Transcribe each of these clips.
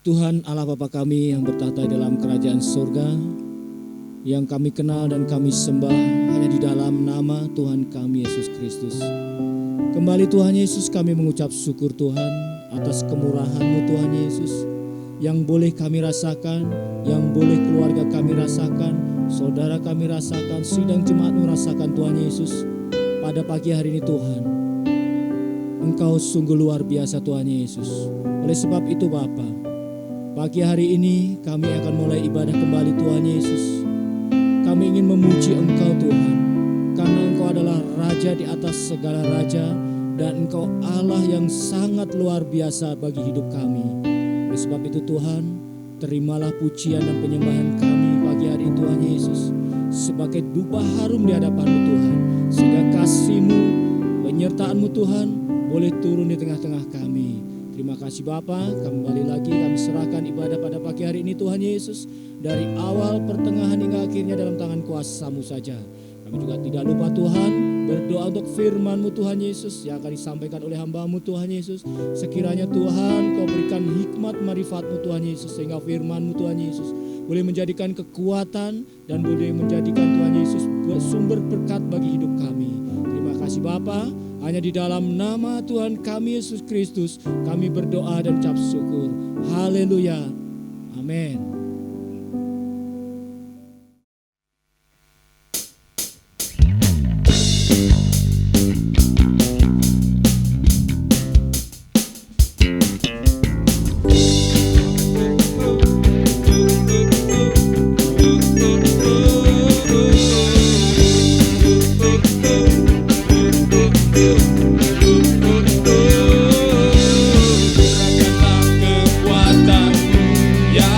Tuhan Allah Bapa kami yang bertahta dalam kerajaan surga, yang kami kenal dan kami sembah hanya di dalam nama Tuhan kami Yesus Kristus. Kembali Tuhan Yesus, kami mengucap syukur Tuhan atas kemurahan-Mu Tuhan Yesus, yang boleh kami rasakan, yang boleh keluarga kami rasakan, saudara kami rasakan, sidang jemaat-Mu rasakan Tuhan Yesus. Pada pagi hari ini Tuhan, Engkau sungguh luar biasa Tuhan Yesus. Oleh sebab itu Bapa, pagi hari ini kami akan mulai ibadah kembali Tuhan Yesus. Kami ingin memuji Engkau Tuhan, karena Engkau adalah Raja di atas segala raja, dan Engkau Allah yang sangat luar biasa bagi hidup kami. Oleh sebab itu Tuhan, terimalah pujian dan penyembahan kami pagi hari ini Tuhan Yesus, sebagai dupa harum di hadapan-Mu Tuhan, sehingga kasih-Mu, penyertaan-Mu Tuhan boleh turun di tengah-tengah kami. Terima kasih Bapa, kembali lagi kami serahkan ibadah pada pagi hari ini Tuhan Yesus. Dari awal, pertengahan hingga akhirnya dalam tangan kuasa-Mu saja. Kami juga tidak lupa Tuhan berdoa untuk firman-Mu Tuhan Yesus yang akan disampaikan oleh hamba-Mu Tuhan Yesus. Sekiranya Tuhan Kau berikan hikmat marifat-Mu Tuhan Yesus, sehingga firman-Mu Tuhan Yesus boleh menjadikan kekuatan dan boleh menjadikan Tuhan Yesus sumber berkat bagi hidup kami. Terima kasih Bapa. Hanya di dalam nama Tuhan kami Yesus Kristus kami berdoa dan ucap syukur. Haleluya. Amin. Kekuatan ya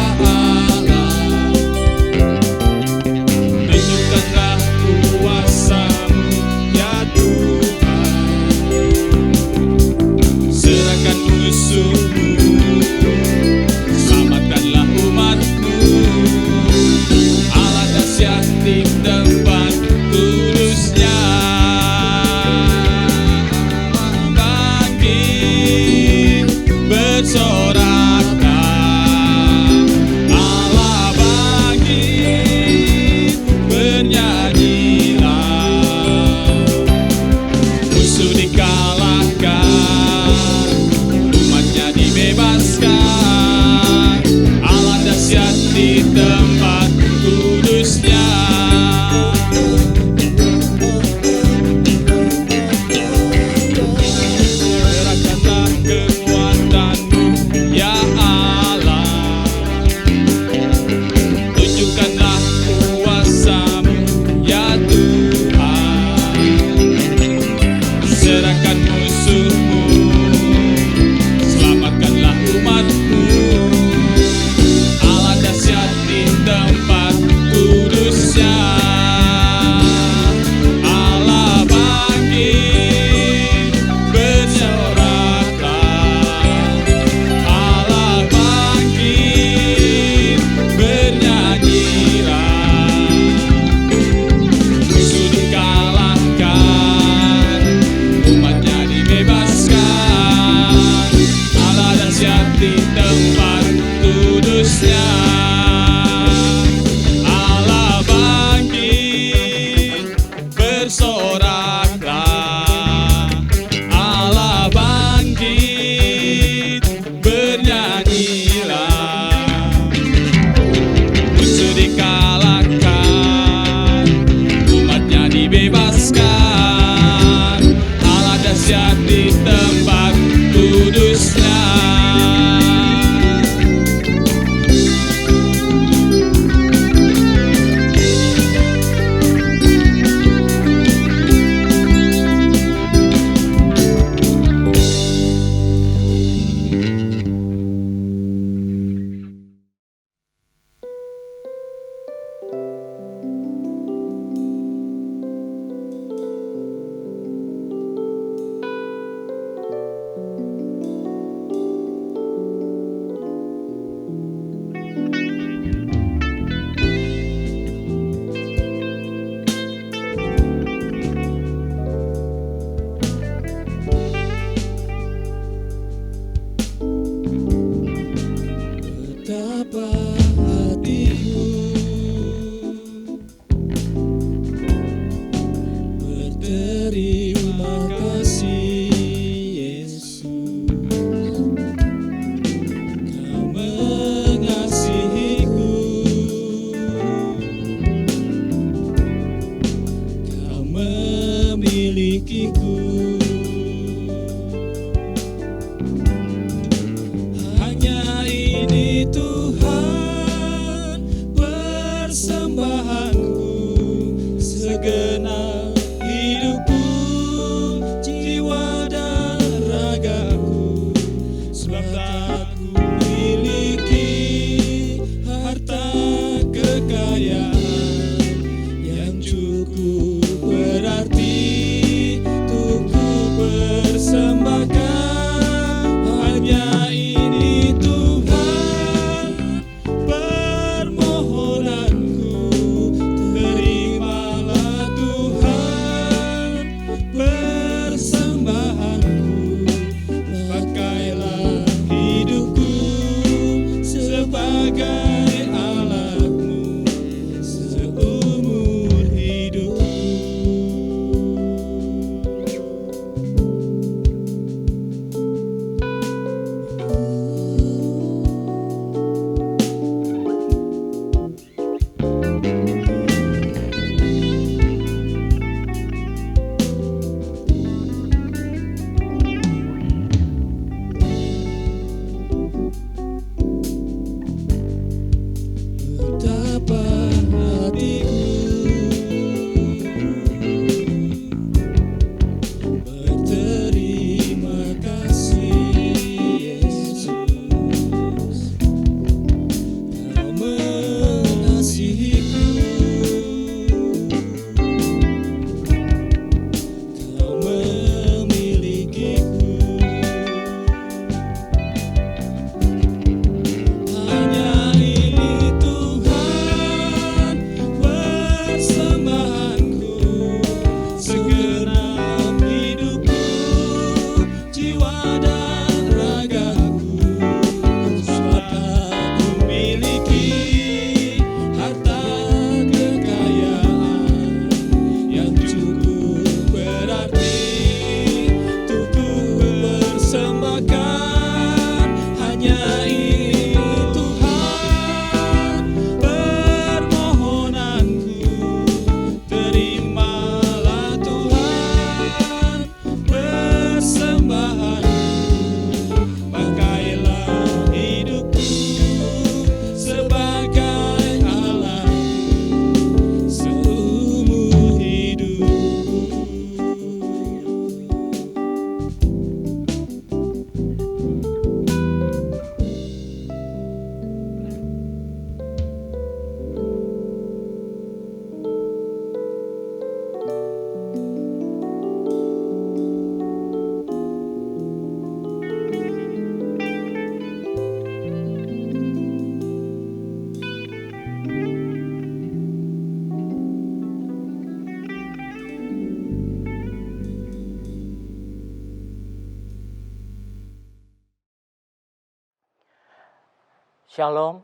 Shalom,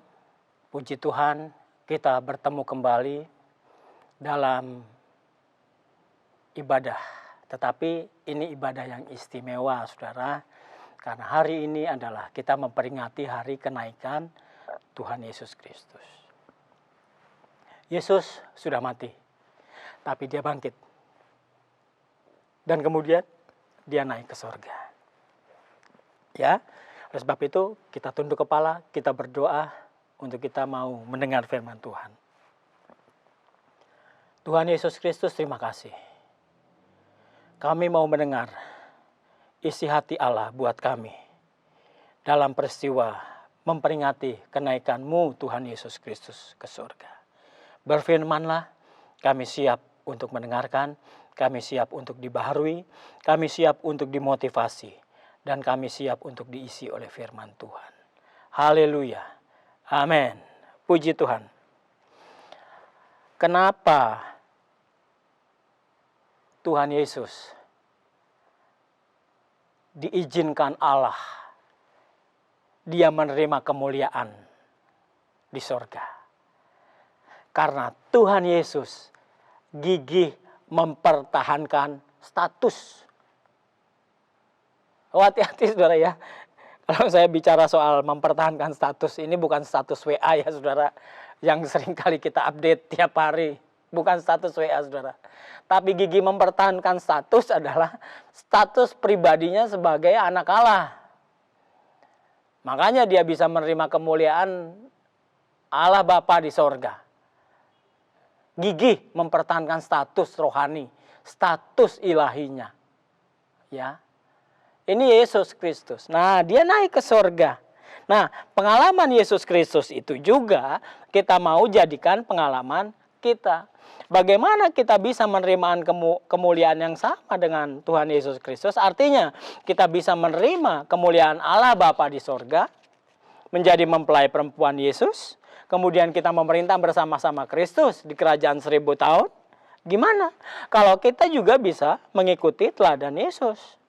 puji Tuhan, kita bertemu kembali dalam ibadah. Tetapi ini ibadah yang istimewa, saudara, karena hari ini adalah kita memperingati hari kenaikan Tuhan Yesus Kristus. Yesus sudah mati, tapi dia bangkit. Dan kemudian dia naik ke sorga. Ya, oleh sebab itu kita tunduk kepala, kita berdoa untuk kita mau mendengar firman Tuhan. Tuhan Yesus Kristus, terima kasih. Kami mau mendengar isi hati Allah buat kami dalam peristiwa memperingati kenaikan-Mu Tuhan Yesus Kristus ke surga. Berfirmanlah, kami siap untuk mendengarkan, kami siap untuk dibaharui, kami siap untuk dimotivasi, dan kami siap untuk diisi oleh firman Tuhan. Haleluya. Amin. Puji Tuhan. Kenapa Tuhan Yesus diizinkan Allah dia menerima kemuliaan di sorga? Karena Tuhan Yesus gigih mempertahankan status. Oh, hati-hati saudara ya. Kalau saya bicara soal mempertahankan status, ini bukan status WA ya saudara, yang sering kali kita update tiap hari. Bukan status WA saudara. Tapi gigih mempertahankan status adalah status pribadinya sebagai anak Allah. Makanya dia bisa menerima kemuliaan Allah Bapa di sorga. Gigih mempertahankan status rohani, status ilahinya. Ya. Ini Yesus Kristus. Nah, dia naik ke sorga. Nah, pengalaman Yesus Kristus itu juga kita mau jadikan pengalaman kita. Bagaimana kita bisa menerima kemuliaan yang sama dengan Tuhan Yesus Kristus? Artinya, kita bisa menerima kemuliaan Allah Bapa di sorga, menjadi mempelai perempuan Yesus, kemudian kita memerintah bersama-sama Kristus di kerajaan 1000 tahun. Gimana? Kalau kita juga bisa mengikuti teladan Yesus.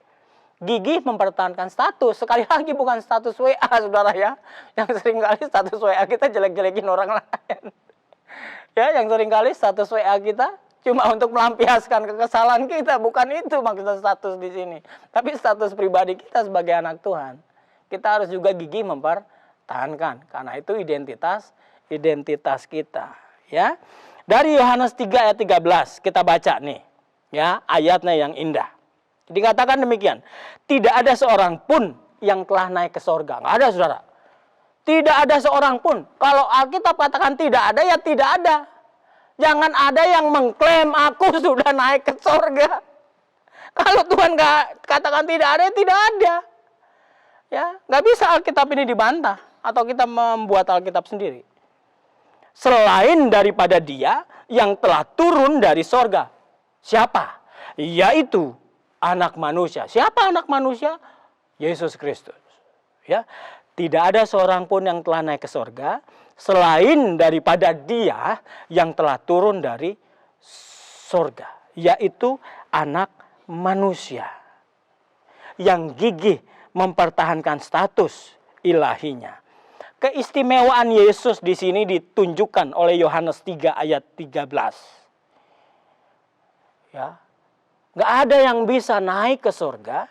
Gigih mempertahankan status. Sekali lagi bukan status WA, saudara ya. Yang seringkali status WA kita jelek-jelekin orang lain. Ya, yang seringkali status WA kita cuma untuk melampiaskan kekesalan kita. Bukan itu maksud status di sini. Tapi status pribadi kita sebagai anak Tuhan. Kita harus juga gigih mempertahankan. Karena itu identitas kita, ya. Dari Yohanes 3 ayat 13 kita baca nih, ya, ayatnya yang indah. Dikatakan demikian, tidak ada seorang pun yang telah naik ke sorga. Nggak ada, saudara. Tidak ada seorang pun. Kalau Alkitab katakan tidak ada, ya tidak ada. Jangan ada yang mengklaim aku sudah naik ke sorga. Kalau Tuhan nggak katakan tidak ada, ya tidak ada. Ya, nggak bisa Alkitab ini dibantah atau kita membuat Alkitab sendiri. Selain daripada dia yang telah turun dari sorga. Siapa? Yaitu anak manusia. Siapa anak manusia? Yesus Kristus. Ya, tidak ada seorang pun yang telah naik ke sorga selain daripada dia yang telah turun dari sorga. Yaitu anak manusia. Yang gigih mempertahankan status ilahinya. Keistimewaan Yesus di sini ditunjukkan oleh Yohanes 3 ayat 13. Ya. Nggak ada yang bisa naik ke surga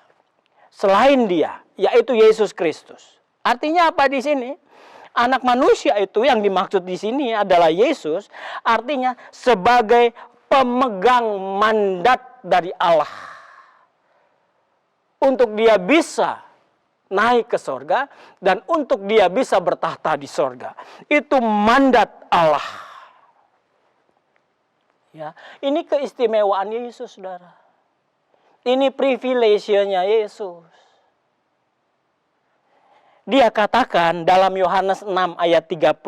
selain dia, yaitu Yesus Kristus. Artinya apa di sini? Anak manusia itu yang dimaksud di sini adalah Yesus, artinya sebagai pemegang mandat dari Allah. Untuk dia bisa naik ke sorga dan untuk dia bisa bertahta di sorga. Itu mandat Allah. Ya, ini keistimewaan Yesus, saudara. Ini privilege-nya Yesus. Dia katakan dalam Yohanes 6 ayat 38.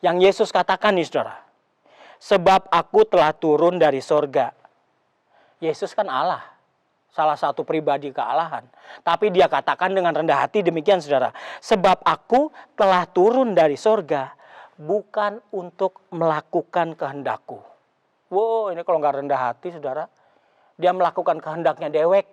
Yang Yesus katakan nih, saudara. Sebab aku telah turun dari sorga. Yesus kan Allah. Salah satu pribadi kealahan. Tapi dia katakan dengan rendah hati demikian, saudara. Sebab aku telah turun dari sorga bukan untuk melakukan kehendakku. Wow, ini kalau nggak rendah hati, saudara. Dia melakukan kehendaknya dewek.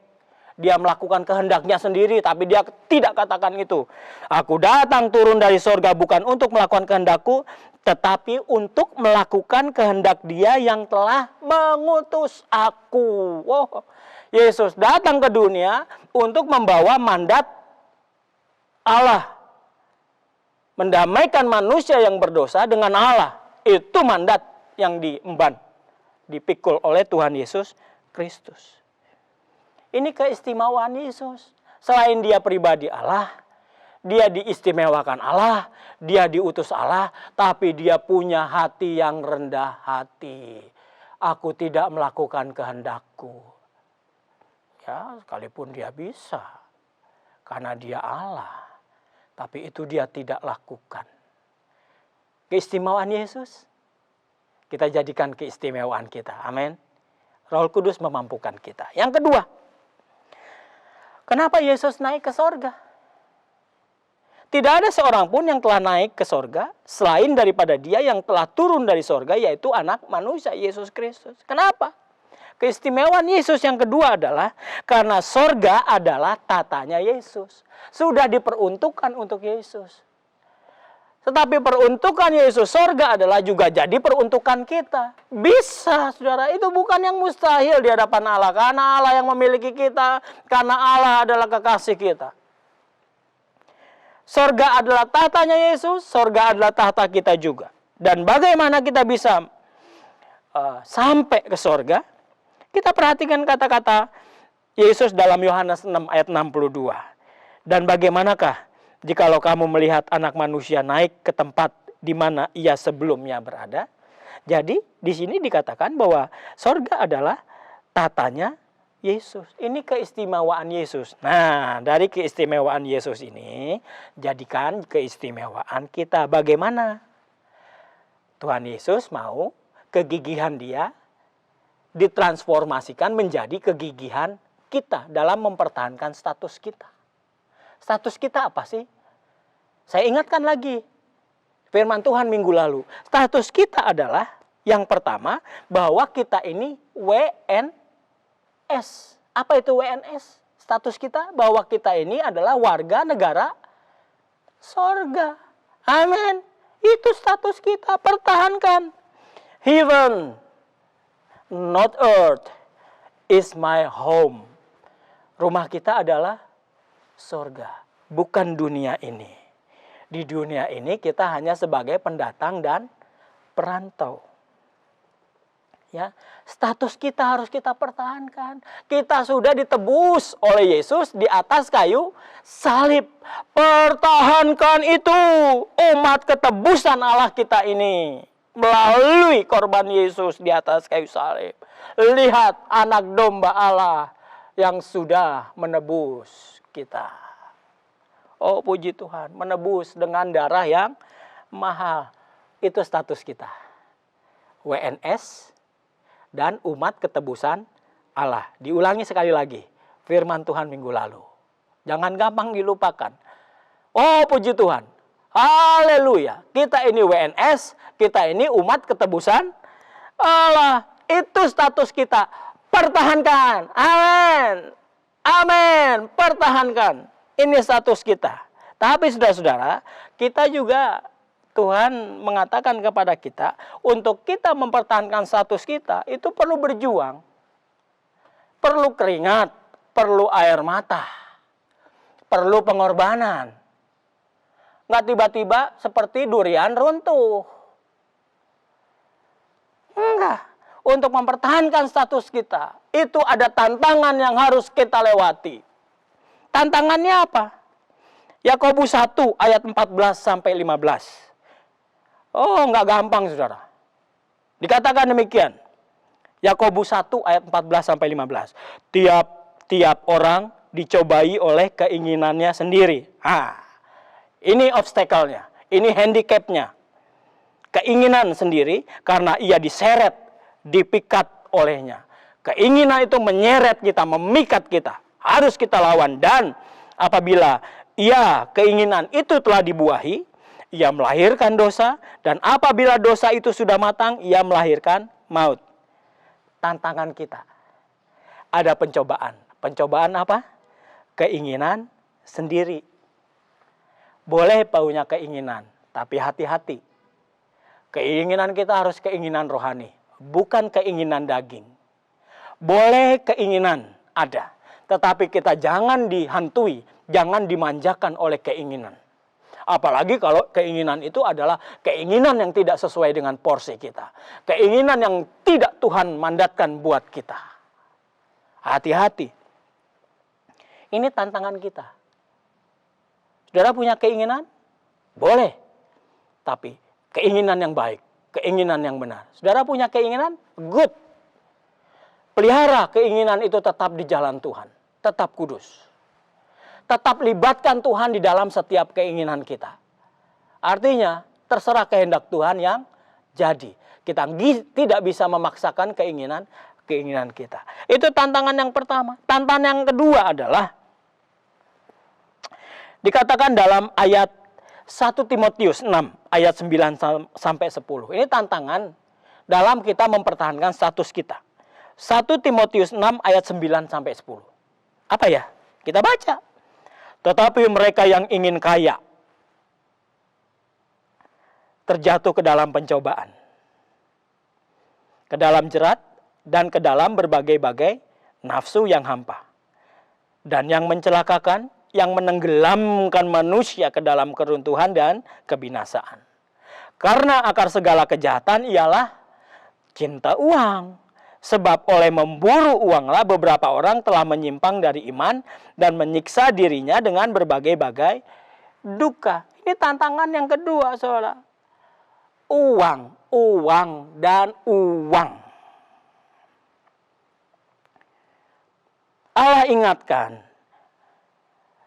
Dia melakukan kehendaknya sendiri, tapi dia tidak katakan itu. Aku datang turun dari sorga bukan untuk melakukan kehendakku, tetapi untuk melakukan kehendak Dia yang telah mengutus aku. Oh, Yesus datang ke dunia untuk membawa mandat Allah. Mendamaikan manusia yang berdosa dengan Allah. Itu mandat yang diemban, dipikul oleh Tuhan Yesus Kristus. Ini keistimewaan Yesus. Selain Dia pribadi Allah, Dia diistimewakan Allah, Dia diutus Allah, tapi Dia punya hati yang rendah hati. Aku tidak melakukan kehendakku. Ya, sekalipun Dia bisa, karena Dia Allah, tapi itu Dia tidak lakukan. Keistimewaan Yesus, kita jadikan keistimewaan kita. Amin. Roh Kudus memampukan kita. Yang kedua, kenapa Yesus naik ke sorga? Tidak ada seorang pun yang telah naik ke sorga selain daripada Dia yang telah turun dari sorga, yaitu anak manusia Yesus Kristus. Kenapa? Keistimewaan Yesus yang kedua adalah karena sorga adalah tatanya Yesus. Sudah diperuntukkan untuk Yesus. Tetapi peruntukan Yesus sorga adalah juga jadi peruntukan kita. Bisa, saudara. Itu bukan yang mustahil di hadapan Allah. Karena Allah yang memiliki kita. Karena Allah adalah kekasih kita. Sorga adalah tahtanya Yesus. Sorga adalah tahta kita juga. Dan bagaimana kita bisa sampai ke sorga? Kita perhatikan kata-kata Yesus dalam Yohanes 6 ayat 62. Dan bagaimanakah jikalau kamu melihat anak manusia naik ke tempat di mana ia sebelumnya berada? Jadi di sini dikatakan bahwa sorga adalah tatanya Yesus. Ini keistimewaan Yesus. Nah, dari keistimewaan Yesus ini, jadikan keistimewaan kita. Bagaimana? Tuhan Yesus mau kegigihan Dia ditransformasikan menjadi kegigihan kita dalam mempertahankan status kita. Status kita apa sih? Saya ingatkan lagi firman Tuhan minggu lalu. Status kita adalah yang pertama bahwa kita ini WNS. Apa itu WNS? Status kita bahwa kita ini adalah warga negara sorga. Amin. Itu status kita, pertahankan. Heaven, not earth, is my home. Rumah kita adalah sorga, bukan dunia ini. Di dunia ini kita hanya sebagai pendatang dan perantau. Ya, status kita harus kita pertahankan. Kita sudah ditebus oleh Yesus di atas kayu salib. Pertahankan itu, umat ketebusan Allah kita ini melalui korban Yesus di atas kayu salib. Lihat anak domba Allah yang sudah menebus kita. Oh puji Tuhan, menebus dengan darah yang mahal. Itu status kita. WNS dan umat ketebusan Allah. Diulangi sekali lagi firman Tuhan minggu lalu. Jangan gampang dilupakan. Oh puji Tuhan. Haleluya. Kita ini WNS, kita ini umat ketebusan Allah. Itu status kita. Pertahankan. Amin. Amin. Pertahankan. Ini status kita. Tapi saudara-saudara, kita juga Tuhan mengatakan kepada kita, untuk kita mempertahankan status kita, itu perlu berjuang. Perlu keringat, perlu air mata, perlu pengorbanan. Nggak tiba-tiba seperti durian runtuh. Enggak. Untuk mempertahankan status kita, itu ada tantangan yang harus kita lewati. Tantangannya apa? Yakobus 1 ayat 14 sampai 15. Oh, enggak gampang, saudara. Dikatakan demikian. Yakobus 1 ayat 14 sampai 15. Tiap orang dicobai oleh keinginannya sendiri. Ini obstacle-nya, ini handicap-nya. Keinginan sendiri karena ia diseret, dipikat olehnya. Keinginan itu menyeret kita, memikat kita. Harus kita lawan. Dan apabila keinginan itu telah dibuahi, ia melahirkan dosa. Dan apabila dosa itu sudah matang, ia melahirkan maut. Tantangan kita. Ada pencobaan. Pencobaan apa? Keinginan sendiri. Boleh punya keinginan, tapi hati-hati. Keinginan kita harus keinginan rohani, bukan keinginan daging. Boleh keinginan ada, tetapi kita jangan dihantui, jangan dimanjakan oleh keinginan. Apalagi kalau keinginan itu adalah keinginan yang tidak sesuai dengan porsi kita. Keinginan yang tidak Tuhan mandatkan buat kita. Hati-hati. Ini tantangan kita. Saudara punya keinginan? Boleh. Tapi keinginan yang baik, keinginan yang benar. Saudara punya keinginan? Good. Pelihara keinginan itu tetap di jalan Tuhan. Tetap kudus. Tetap libatkan Tuhan di dalam setiap keinginan kita. Artinya, terserah kehendak Tuhan yang jadi. Kita tidak bisa memaksakan keinginan kita. Itu tantangan yang pertama. Tantangan yang kedua adalah dikatakan dalam ayat 1 Timotius 6 ayat 9 sampai 10. Ini tantangan dalam kita mempertahankan status kita. 1 Timotius 6 ayat 9 sampai 10. Apa ya? Kita baca. Tetapi mereka yang ingin kaya terjatuh ke dalam pencobaan, ke dalam jerat, dan ke dalam berbagai-bagai nafsu yang hampa, dan yang mencelakakan, yang menenggelamkan manusia ke dalam keruntuhan dan kebinasaan. Karena akar segala kejahatan ialah cinta uang. Sebab oleh memburu uanglah beberapa orang telah menyimpang dari iman dan menyiksa dirinya dengan berbagai-bagai duka. Ini tantangan yang kedua, saudara. Uang, uang, dan uang. Allah ingatkan,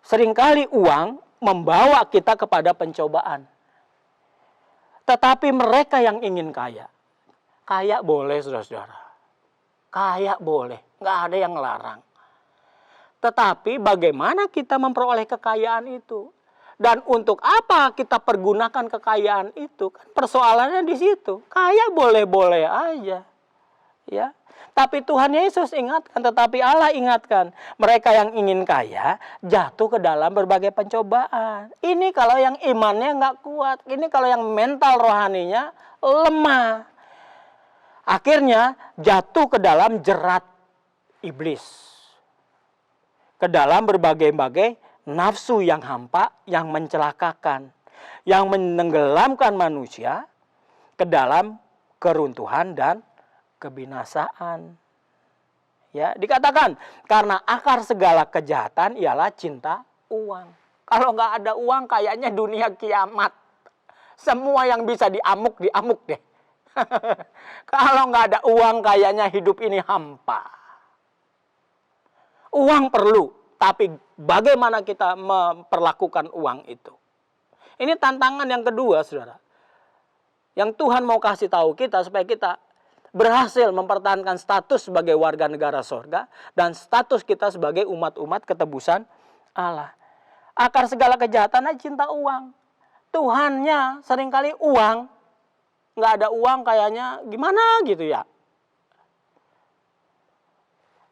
seringkali uang membawa kita kepada pencobaan. Tetapi mereka yang ingin kaya, kaya boleh, saudara-saudara. Kaya boleh, nggak ada yang larang. Tetapi bagaimana kita memperoleh kekayaan itu? Dan untuk apa kita pergunakan kekayaan itu? Kan persoalannya di situ. Kaya boleh-boleh aja. Ya. Tapi Tuhan Yesus ingatkan, tetapi Allah ingatkan. Mereka yang ingin kaya jatuh ke dalam berbagai pencobaan. Ini kalau yang imannya nggak kuat. Ini kalau yang mental rohaninya lemah. Akhirnya jatuh ke dalam jerat iblis. Ke dalam berbagai-bagai nafsu yang hampa, yang mencelakakan. Yang menenggelamkan manusia ke dalam keruntuhan dan kebinasaan. Ya, dikatakan karena akar segala kejahatan ialah cinta uang. Kalau nggak ada uang kayaknya dunia kiamat. Semua yang bisa diamuk deh. Kalau nggak ada uang kayaknya hidup ini hampa. Uang perlu, tapi bagaimana kita memperlakukan uang itu? Ini tantangan yang kedua, saudara. Yang Tuhan mau kasih tahu kita supaya kita berhasil mempertahankan status sebagai warga negara sorga dan status kita sebagai umat-umat ketebusan Allah. Akar segala kejahatan adalah cinta uang. Tuhannya seringkali uang. Nggak ada uang kayaknya gimana gitu ya.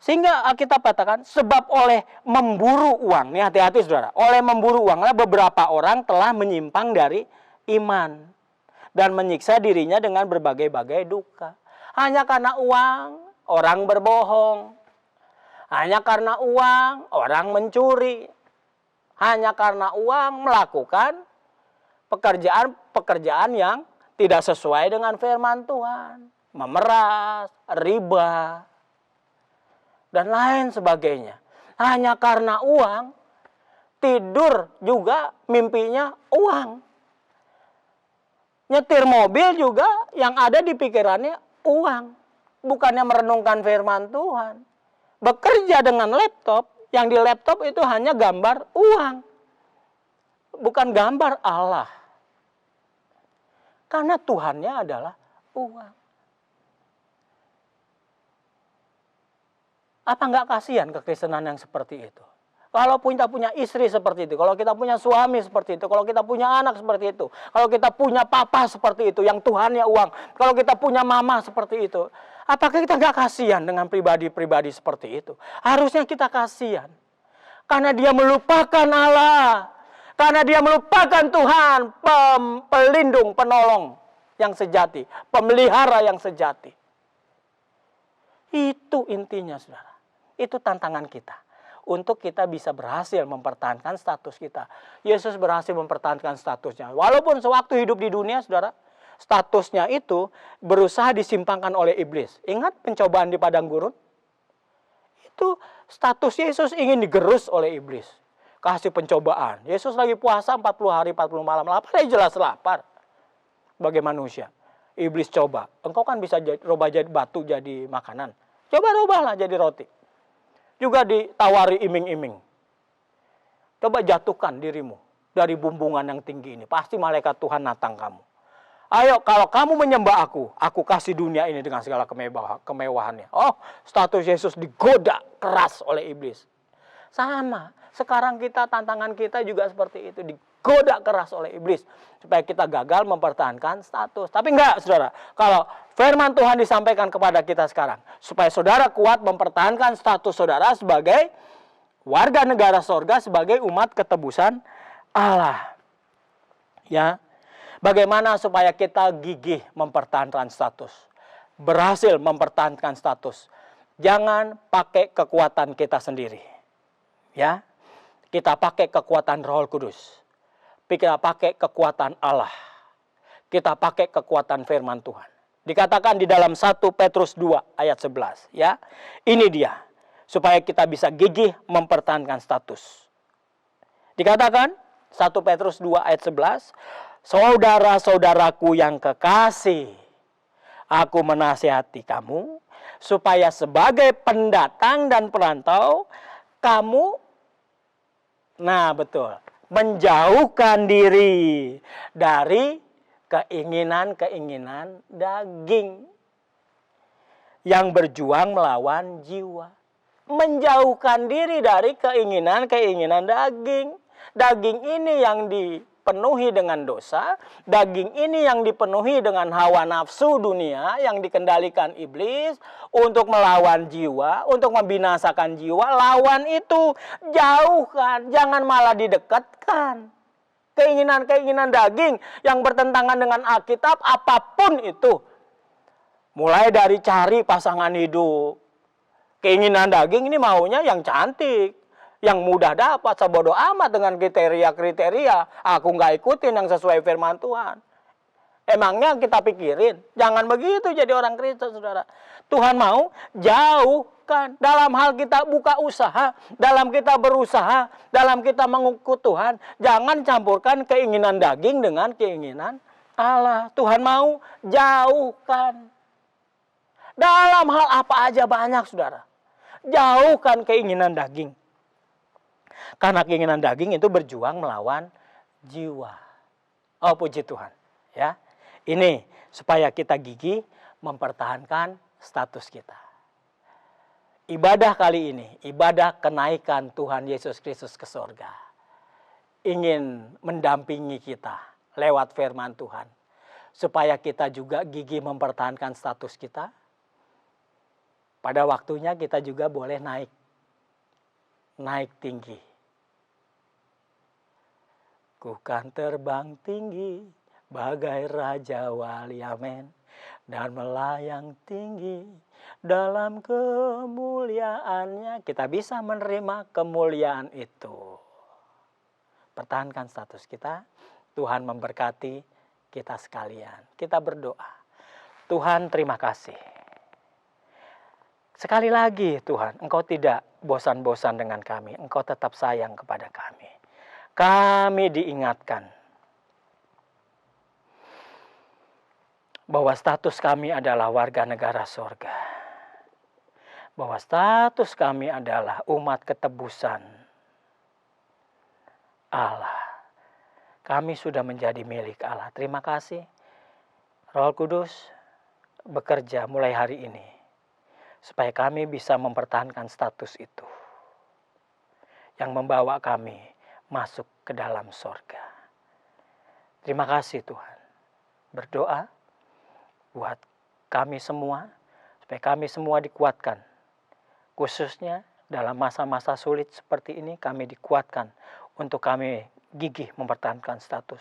Sehingga Alkitab katakan sebab oleh memburu uang. Nih hati-hati saudara. Oleh memburu uanglah beberapa orang telah menyimpang dari iman. Dan menyiksa dirinya dengan berbagai-bagai duka. Hanya karena uang orang berbohong. Hanya karena uang orang mencuri. Hanya karena uang melakukan pekerjaan-pekerjaan yang tidak sesuai dengan firman Tuhan. Memeras, riba, dan lain sebagainya. Hanya karena uang, tidur juga mimpinya uang. Nyetir mobil juga yang ada di pikirannya uang. Bukannya merenungkan firman Tuhan. Bekerja dengan laptop, yang di laptop itu hanya gambar uang. Bukan gambar Allah. Karena Tuhannya adalah uang. Apa nggak kasihan kekristenan yang seperti itu? Kalau kita punya istri seperti itu, kalau kita punya suami seperti itu, kalau kita punya anak seperti itu, kalau kita punya papa seperti itu, yang Tuhannya uang, kalau kita punya mama seperti itu, Apakah kita nggak kasihan dengan pribadi-pribadi seperti itu? Harusnya kita kasihan. Karena dia melupakan Allah. Karena dia melupakan Tuhan, pelindung, penolong yang sejati. Pemelihara yang sejati. Itu intinya, saudara. Itu tantangan kita. Untuk kita bisa berhasil mempertahankan status kita. Yesus berhasil mempertahankan statusnya. Walaupun sewaktu hidup di dunia, saudara, statusnya itu berusaha disimpangkan oleh iblis. Ingat pencobaan di padang gurun? Itu status Yesus ingin digerus oleh iblis. Kasih pencobaan. Yesus lagi puasa 40 hari 40 malam. Lapar, ya jelas lapar. Sebagai manusia. Iblis coba. Engkau kan bisa rubah jadi batu jadi makanan. Coba rubahlah jadi roti. Juga ditawari iming-iming. Coba jatuhkan dirimu dari bumbungan yang tinggi ini. Pasti malaikat Tuhan natang kamu. Ayo, kalau kamu menyembah aku kasih dunia ini dengan segala kemewahannya. Oh, status Yesus digoda keras oleh iblis. Sama, sekarang tantangan kita juga seperti itu. Digoda keras oleh iblis. Supaya kita gagal mempertahankan status. Tapi enggak, saudara. Kalau firman Tuhan disampaikan kepada kita sekarang. Supaya saudara kuat mempertahankan status saudara sebagai warga negara sorga, sebagai umat ketebusan Allah. Ya. Bagaimana supaya kita gigih mempertahankan status. Berhasil mempertahankan status. Jangan pakai kekuatan kita sendiri. Ya. Kita pakai kekuatan Roh Kudus. Kita pakai kekuatan Allah. Kita pakai kekuatan firman Tuhan. Dikatakan di dalam 1 Petrus 2 ayat 11. Ya. Ini dia. Supaya kita bisa gigih mempertahankan status. Dikatakan 1 Petrus 2 ayat 11. Saudara-saudaraku yang kekasih, aku menasihati kamu supaya sebagai pendatang dan perantau kamu, menjauhkan diri dari keinginan-keinginan daging yang berjuang melawan jiwa. Menjauhkan diri dari keinginan-keinginan daging. Daging ini yang dipenuhi dengan dosa, daging ini yang dipenuhi dengan hawa nafsu dunia yang dikendalikan iblis untuk melawan jiwa, untuk membinasakan jiwa. Lawan itu, jauhkan, jangan malah didekatkan. Keinginan-keinginan daging yang bertentangan dengan Alkitab, apapun itu. Mulai dari cari pasangan hidup. Keinginan daging ini maunya yang cantik, yang mudah dapat, sebodoh amat dengan kriteria-kriteria. Aku nggak ikutin yang sesuai firman Tuhan. Emangnya kita pikirin? Jangan begitu jadi orang Kristen, saudara. Tuhan mau jauhkan. Dalam hal kita buka usaha, dalam kita berusaha, dalam kita mengikut Tuhan, jangan campurkan keinginan daging dengan keinginan Allah. Tuhan mau jauhkan. Dalam hal apa aja banyak, saudara. Jauhkan keinginan daging. Karena keinginan daging itu berjuang melawan jiwa. Oh, puji Tuhan. Ya, ini supaya kita gigih mempertahankan status kita. Ibadah kali ini, ibadah kenaikan Tuhan Yesus Kristus ke sorga, ingin mendampingi kita lewat firman Tuhan. Supaya kita juga gigih mempertahankan status kita. Pada waktunya kita juga boleh naik tinggi. Ku kan terbang tinggi bagai Raja Wali, amin. Dan melayang tinggi dalam kemuliaannya. Kita bisa menerima kemuliaan itu. Pertahankan status kita. Tuhan memberkati kita sekalian. Kita berdoa. Tuhan, terima kasih. Sekali lagi Tuhan, Engkau tidak bosan-bosan dengan kami. Engkau tetap sayang kepada kami. Kami diingatkan bahwa status kami adalah warga negara sorga. Bahwa status kami adalah umat ketebusan Allah. Kami sudah menjadi milik Allah. Terima kasih. Roh Kudus bekerja mulai hari ini. Supaya kami bisa mempertahankan status itu. Yang membawa kami masuk ke dalam sorga. Terima kasih Tuhan. Berdoa buat kami semua. supaya kami semua dikuatkan. Khususnya dalam masa-masa sulit seperti ini kami dikuatkan untuk kami gigih mempertahankan status.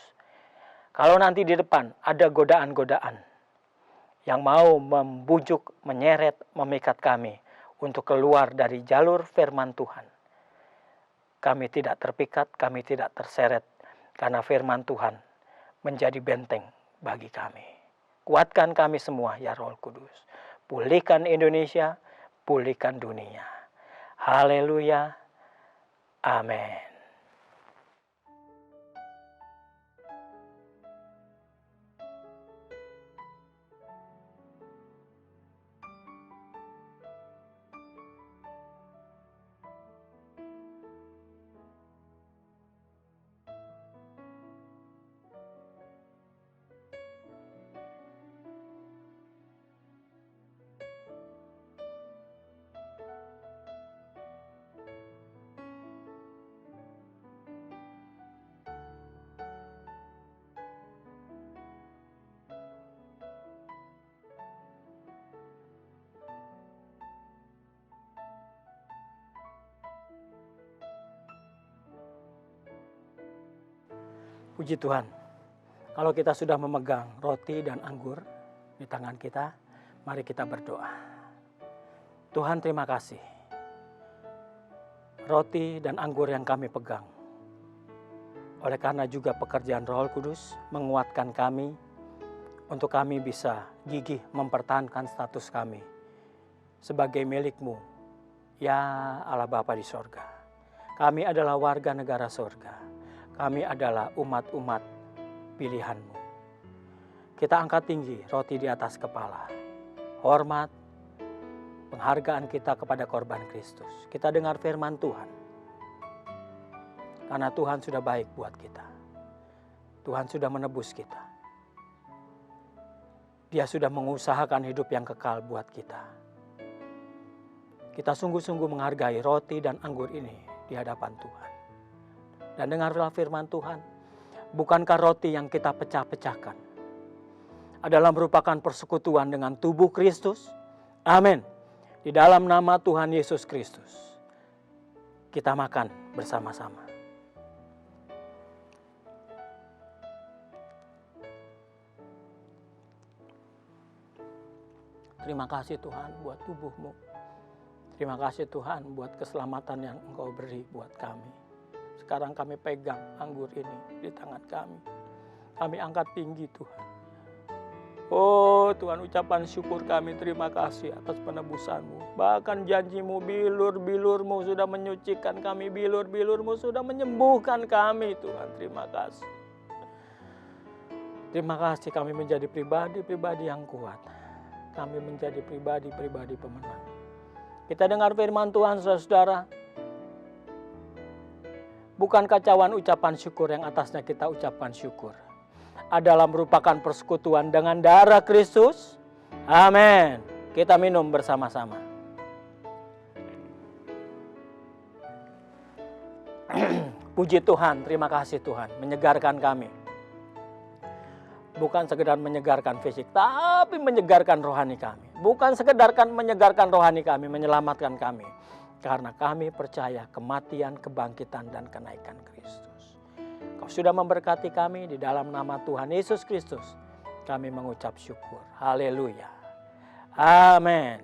Kalau nanti di depan ada godaan-godaan yang mau membujuk, menyeret, memikat kami untuk keluar dari jalur firman Tuhan, kami tidak terpikat, kami tidak terseret, karena firman Tuhan menjadi benteng bagi kami. Kuatkan kami semua ya Roh Kudus. Pulihkan Indonesia, pulihkan dunia. Haleluya. Amin. Puji Tuhan, kalau kita sudah memegang roti dan anggur di tangan kita, mari kita berdoa. Tuhan, terima kasih. Roti dan anggur yang kami pegang, oleh karena juga pekerjaan Roh Kudus menguatkan kami untuk kami bisa gigih mempertahankan status kami sebagai milik-Mu, ya Allah Bapa di sorga. Kami adalah warga negara sorga. Kami adalah umat-umat pilihan-Mu. Kita angkat tinggi roti di atas kepala. Hormat, penghargaan kita kepada korban Kristus. Kita dengar firman Tuhan. Karena Tuhan sudah baik buat kita. Tuhan sudah menebus kita. Dia sudah mengusahakan hidup yang kekal buat kita. Kita sungguh-sungguh menghargai roti dan anggur ini di hadapan Tuhan. Dan dengarlah firman Tuhan, bukankah roti yang kita pecah-pecahkan adalah merupakan persekutuan dengan tubuh Kristus? Amin. Di dalam nama Tuhan Yesus Kristus, kita makan bersama-sama. Terima kasih Tuhan buat tubuh-Mu. Terima kasih Tuhan buat keselamatan yang Engkau beri buat kami. Sekarang kami pegang anggur ini di tangan kami. Kami angkat tinggi Tuhan. Oh Tuhan, ucapan syukur kami, terima kasih atas penebusan-Mu. Bahkan janji-Mu, bilur-bilur-Mu sudah menyucikan kami. Bilur-bilur-Mu sudah menyembuhkan kami Tuhan. Terima kasih. Terima kasih kami menjadi pribadi-pribadi yang kuat. Kami menjadi pribadi-pribadi pemenang. Kita dengar firman Tuhan saudara-saudara. Bukan kacauan ucapan syukur yang atasnya kita ucapkan syukur adalah merupakan persekutuan dengan darah Kristus. Amin. Kita minum bersama-sama. Puji Tuhan, terima kasih Tuhan menyegarkan kami. Bukan sekedar menyegarkan fisik, tapi menyegarkan rohani kami. Bukan sekedar menyegarkan rohani kami, menyelamatkan kami. Karena kami percaya kematian, kebangkitan, dan kenaikan Kristus. Kau sudah memberkati kami di dalam nama Tuhan Yesus Kristus. Kami mengucap syukur. Haleluya. Amin.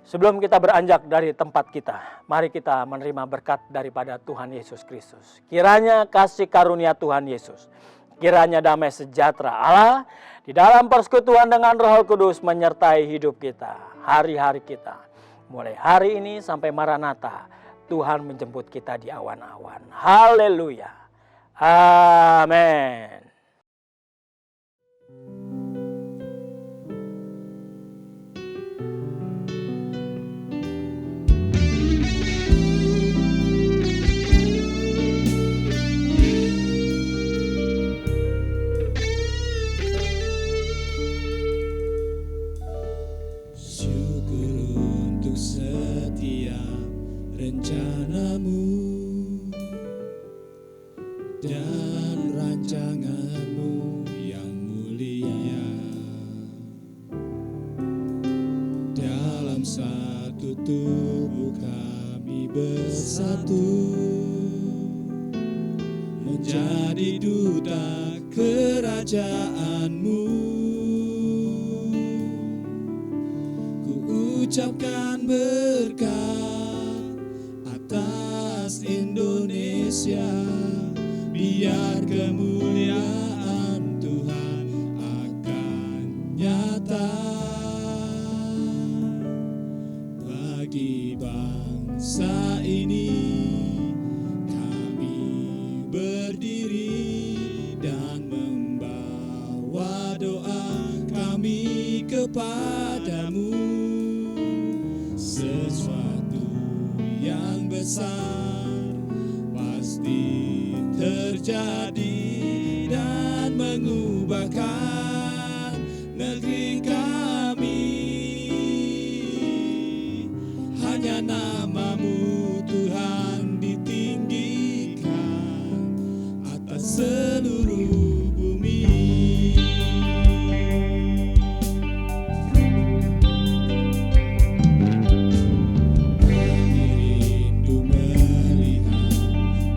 Sebelum kita beranjak dari tempat kita, mari kita menerima berkat daripada Tuhan Yesus Kristus. Kiranya kasih karunia Tuhan Yesus, kiranya damai sejahtera Allah di dalam persekutuan dengan Roh Kudus menyertai hidup kita, hari-hari kita. Mulai hari ini sampai Maranatha, Tuhan menjemput kita di awan-awan. Haleluya. Amin. Rencanamu dan rancanganmu yang mulia. bersatu menjadi duta kerajaan-Mu. Ku ucapkan berkat atas Indonesia, biar kemuliaan Tuhan akan nyata bagi bangsa ini. Kami berdiri dan membawa doa kami kepadamu. Sesuatu yang besar pasti terjadi dan mengubahkan negeri kami. Hanya nama-Mu Tuhan ditinggikan atas seluruh bumi. Kami rindu melihat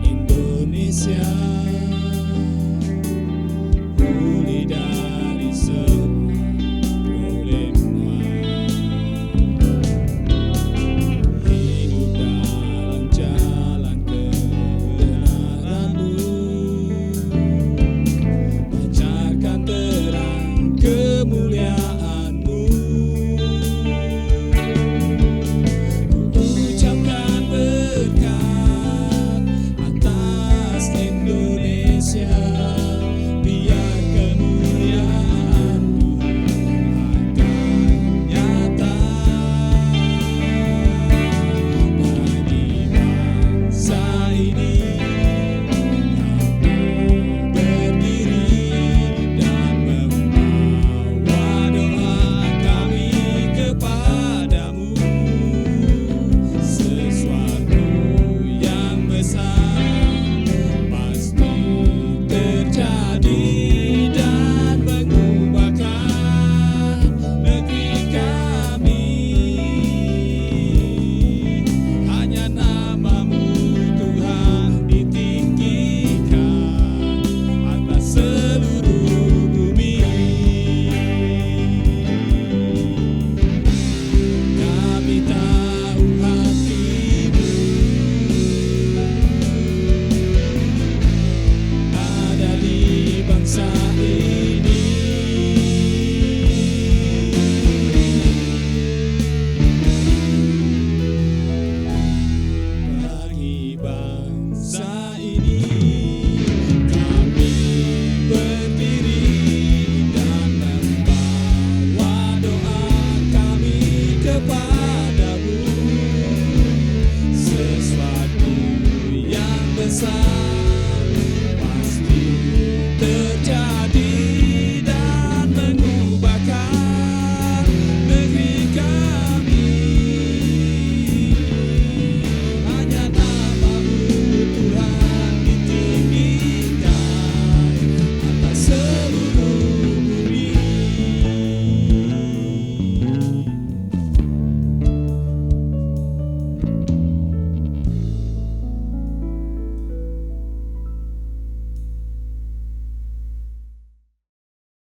Indonesia